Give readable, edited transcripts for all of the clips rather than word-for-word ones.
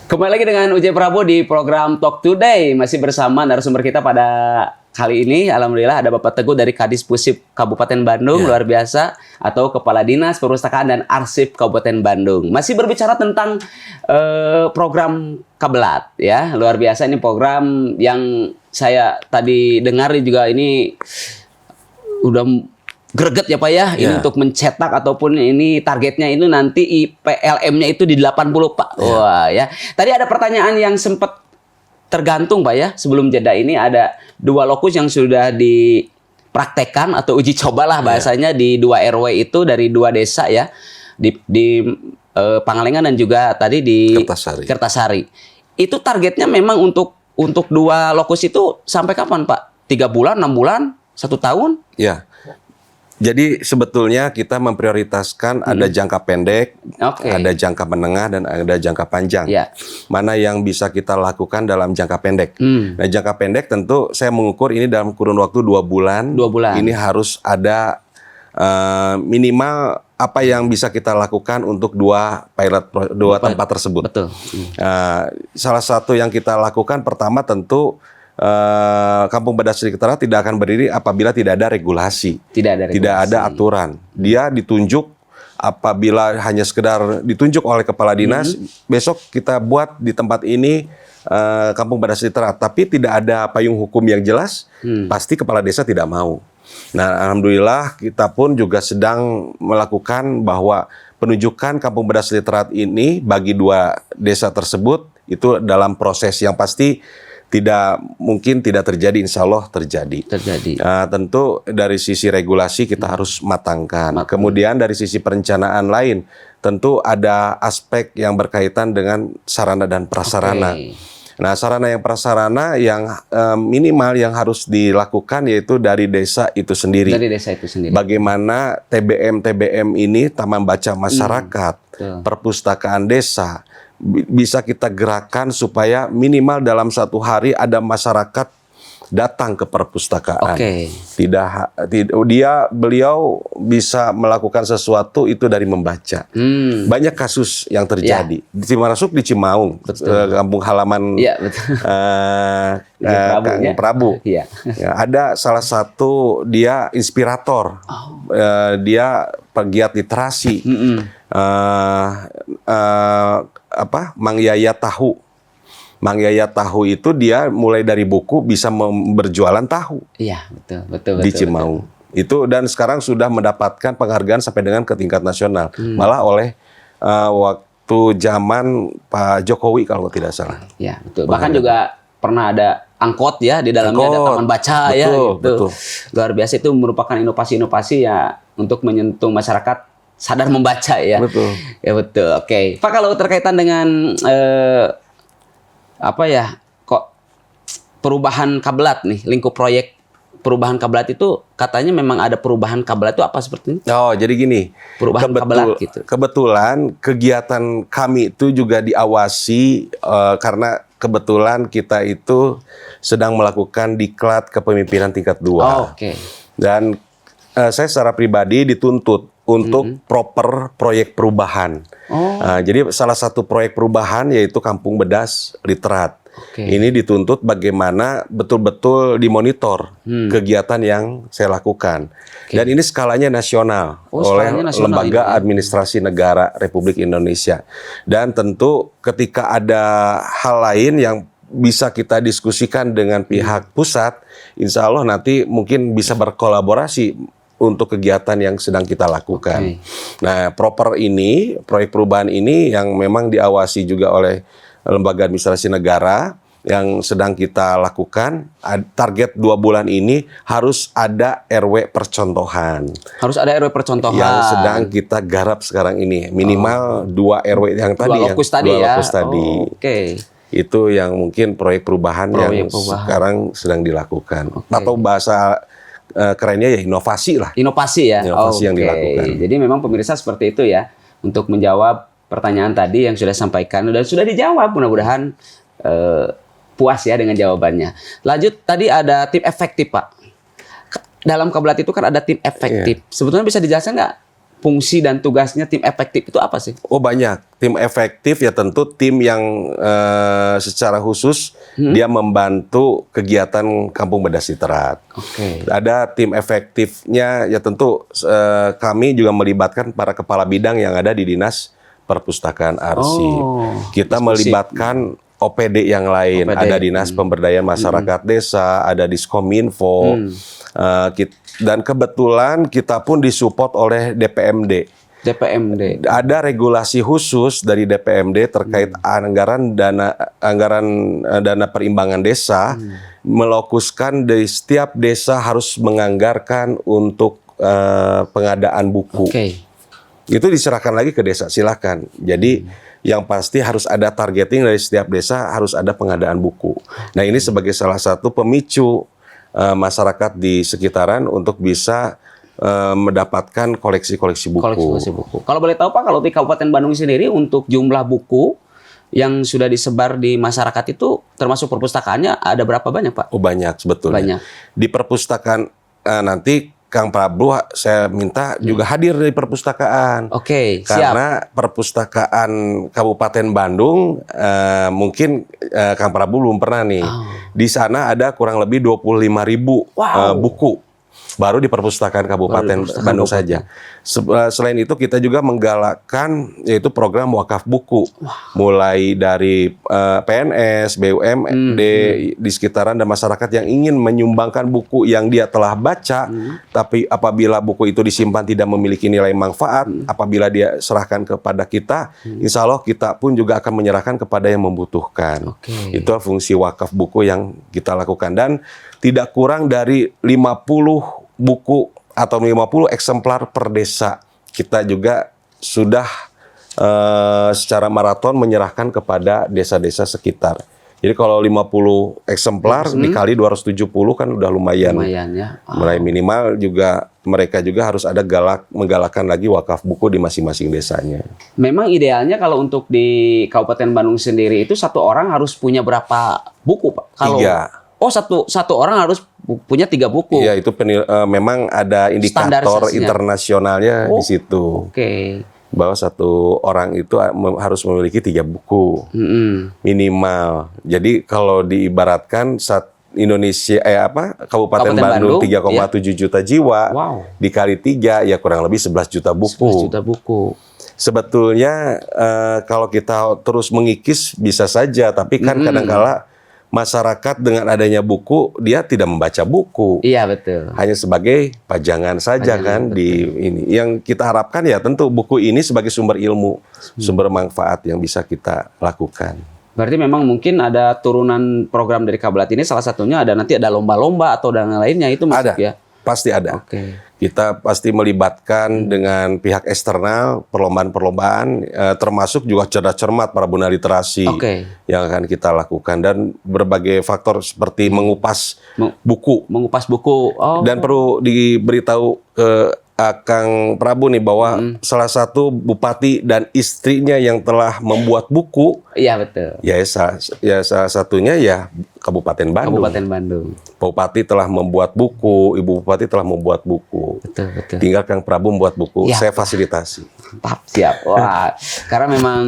Kembali lagi dengan Uje Prabowo di program Talk Today. Masih bersama narasumber kita pada kali ini. Alhamdulillah ada Bapak Teguh dari Kadis Pusip Kabupaten Bandung, luar biasa. Atau Kepala Dinas Perpustakaan dan Arsip Kabupaten Bandung. Masih berbicara tentang program Kabelat, ya. Luar biasa, ini program yang saya tadi dengar juga ini udah greget ya Pak ya, ini untuk mencetak ataupun ini targetnya itu nanti IPLM-nya itu di 80 Pak. Wah ya. Tadi ada pertanyaan yang sempat tergantung Pak ya, sebelum jeda ini ada 2 lokus yang sudah dipraktekkan atau uji cobalah bahasanya di 2 RW itu dari 2 desa ya. Di Pangalengan dan juga tadi di Kertasari. Itu targetnya memang untuk 2 lokus itu sampai kapan Pak? 3 bulan, 6 bulan, 1 tahun? Ya. Jadi sebetulnya kita memprioritaskan ada jangka pendek, ada jangka menengah, dan ada jangka panjang. Mana yang bisa kita lakukan dalam jangka pendek. Nah, jangka pendek tentu saya mengukur ini dalam kurun waktu 2 bulan. 2 bulan. Ini harus ada minimal apa yang bisa kita lakukan untuk 2 tempat tersebut. Betul. Salah satu yang kita lakukan pertama tentu Kampung Bedah Sejahtera tidak akan berdiri apabila tidak ada regulasi, tidak ada aturan. Dia ditunjuk apabila hanya sekedar ditunjuk oleh kepala dinas, besok kita buat di tempat ini Kampung Bedah Sejahtera, tapi tidak ada payung hukum yang jelas, pasti kepala desa tidak mau. Nah, alhamdulillah kita pun juga sedang melakukan bahwa penunjukan Kampung Bedah Sejahtera ini bagi 2 desa tersebut itu dalam proses yang pasti tidak mungkin tidak terjadi, insya Allah terjadi. Tentu dari sisi regulasi kita harus matangkan. Kemudian dari sisi perencanaan lain, tentu ada aspek yang berkaitan dengan sarana dan prasarana. Nah, sarana yang prasarana yang minimal yang harus dilakukan yaitu dari desa itu sendiri. Bagaimana TBM ini, Taman Baca Masyarakat, Perpustakaan Desa, bisa kita gerakkan supaya minimal dalam 1 hari ada masyarakat datang ke perpustakaan. Beliau bisa melakukan sesuatu itu dari membaca. Banyak kasus yang terjadi. Termasuk di Cimaung, kampung halaman Kang Prabu. Ada salah satu dia inspirator. Dia pegiat literasi. Mang Yaya Tahu. Mang Yaya Tahu itu dia mulai dari buku bisa berjualan tahu. Iya, betul. Di Cimaung. Itu dan sekarang sudah mendapatkan penghargaan sampai dengan ke tingkat nasional. Malah oleh waktu zaman Pak Jokowi kalau tidak salah. Iya, betul. Bahkan juga pernah ada angkot ya, di dalamnya ada taman baca ya gitu. Luar biasa, itu merupakan inovasi-inovasi ya untuk menyentuh masyarakat sadar membaca ya. Ya betul. Oke. Pak, kalau terkaitan dengan kok perubahan Kabelat nih, lingkup proyek perubahan Kabelat itu katanya memang ada perubahan Kabelat itu apa seperti ini? Oh, jadi gini. Perubahan Kabelat gitu. Kebetulan kegiatan kami itu juga diawasi karena kebetulan kita itu sedang melakukan diklat kepemimpinan tingkat 2. Dan saya secara pribadi dituntut untuk proper proyek perubahan. Jadi salah satu proyek perubahan yaitu Kampung Bedas Literat. Ini dituntut bagaimana betul-betul dimonitor kegiatan yang saya lakukan. Dan ini skalanya nasional oleh Lembaga Administrasi Negara Republik Indonesia. Dan tentu ketika ada hal lain yang bisa kita diskusikan dengan pihak pusat, insya Allah nanti mungkin bisa berkolaborasi untuk kegiatan yang sedang kita lakukan. Nah, proyek perubahan ini yang memang diawasi juga oleh Lembaga Administrasi Negara yang sedang kita lakukan. Target 2 bulan ini harus ada RW percontohan. Harus ada RW percontohan. Yang sedang kita garap sekarang ini. Minimal 2 RW yang tadi. 2 lokus tadi. Itu yang mungkin proyek perubahan yang sekarang sedang dilakukan. Atau bahasa kerennya ya inovasi lah. Inovasi ya. Inovasi yang dilakukan. Jadi memang pemirsa seperti itu ya, untuk menjawab pertanyaan tadi yang sudah disampaikan dan sudah dijawab, mudah-mudahan puas ya dengan jawabannya. Lanjut, tadi ada tim efektif Pak. Dalam Kabelat itu kan ada tim efektif. Sebetulnya bisa dijelaskan nggak fungsi dan tugasnya tim efektif itu apa sih? Oh banyak. Tim efektif ya tentu tim yang secara khusus dia membantu kegiatan Kampung Bedas Literat. Oke. Ada tim efektifnya ya tentu kami juga melibatkan para kepala bidang yang ada di Dinas Perpustakaan Arsip. Kita melibatkan OPD yang lain, ada Dinas Pemberdayaan Masyarakat Desa, ada Diskominfo, dan kebetulan kita pun disupport oleh DPMD. Ada regulasi khusus dari DPMD terkait anggaran dana perimbangan desa, melokuskan di setiap desa harus menganggarkan untuk pengadaan buku. Itu diserahkan lagi ke desa, silakan. Jadi yang pasti harus ada targeting dari setiap desa, harus ada pengadaan buku. Nah ini sebagai salah satu pemicu masyarakat di sekitaran untuk bisa mendapatkan koleksi-koleksi buku. Kalau boleh tahu Pak, kalau di Kabupaten Bandung sendiri untuk jumlah buku yang sudah disebar di masyarakat itu termasuk perpustakaannya ada berapa banyak Pak? Oh banyak sebetulnya. Banyak. Di perpustakaan nanti Kang Prabu saya minta juga hadir di perpustakaan. Oke, karena perpustakaan Kabupaten Bandung mungkin Kang Prabu belum pernah nih. Di sana ada kurang lebih 25.000 buku. Baru di perpustakaan Kabupaten Bandung saja. Selain itu kita juga menggalakkan yaitu program wakaf buku. Mulai dari PNS, BUMD di sekitaran dan masyarakat yang ingin menyumbangkan buku yang dia telah baca, tapi apabila buku itu disimpan tidak memiliki nilai manfaat, apabila dia serahkan kepada kita, insya Allah kita pun juga akan menyerahkan kepada yang membutuhkan. Itu fungsi wakaf buku yang kita lakukan dan tidak kurang dari 50 buku atau 50 eksemplar per desa. Kita juga sudah secara maraton menyerahkan kepada desa-desa sekitar. Jadi kalau 50 eksemplar dikali 270 kan udah lumayan. Ya. Mulai minimal juga mereka juga harus ada menggalakkan lagi wakaf buku di masing-masing desanya. Memang idealnya kalau untuk di Kabupaten Bandung sendiri itu satu orang harus punya berapa buku Pak? Kalau 3. Oh satu orang harus punya 3 buku. Iya itu memang ada indikator internasionalnya di situ. Bahwa satu orang itu harus memiliki 3 buku minimal. Jadi kalau diibaratkan Indonesia Kabupaten Bandung 3,7 juta jiwa dikali 3 ya kurang lebih 11 juta buku. 11 juta buku. Sebetulnya kalau kita terus mengikis bisa saja, tapi kan kadangkala masyarakat dengan adanya buku dia tidak membaca buku. Iya betul. Hanya sebagai pajangan saja kan di ini. Yang kita harapkan ya tentu buku ini sebagai sumber ilmu, sumber manfaat yang bisa kita lakukan. Berarti memang mungkin ada turunan program dari Kablat ini, salah satunya nanti ada lomba-lomba atau dan lainnya itu masuk ya? Pasti ada. Kita pasti melibatkan dengan pihak eksternal, perlombaan-perlombaan, termasuk juga cerdas cermat para Bunda Literasi yang akan kita lakukan dan berbagai faktor seperti mengupas buku. Dan perlu diberitahu ke Kang Prabu nih bahwa salah satu bupati dan istrinya yang telah membuat buku. Iya betul. Ya salah satunya ya Kabupaten Bandung. Bupati telah membuat buku, Ibu Bupati telah membuat buku. Betul. Tinggal Kang Prabu membuat buku, saya fasilitasi. Mantap, siap. Wah, karena memang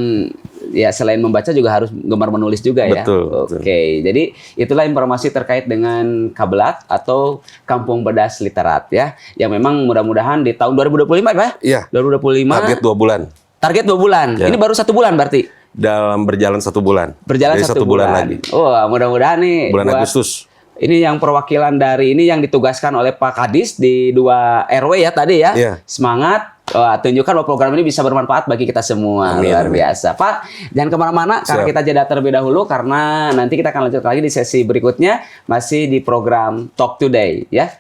ya selain membaca juga harus gemar menulis juga ya. Betul. Jadi itulah informasi terkait dengan Kablat atau Kampung Bedas Literat ya. Yang memang mudah-mudahan di tahun 2025 Pak? Iya. 2025. Target 2 bulan. Target 2 bulan. Ya. Ini baru 1 bulan berarti? Dalam berjalan 1 bulan. Jadi 1 bulan lagi. Wah, mudah-mudahan nih bulan Agustus. Ini yang perwakilan dari ini yang ditugaskan oleh Pak Kadis di 2 RW ya tadi ya. Semangat. Tunjukkan bahwa program ini bisa bermanfaat bagi kita semua. Luar biasa. Pak, jangan kemana-mana karena kita jeda terlebih dahulu karena nanti kita akan lanjut lagi di sesi berikutnya masih di program Talk Today ya.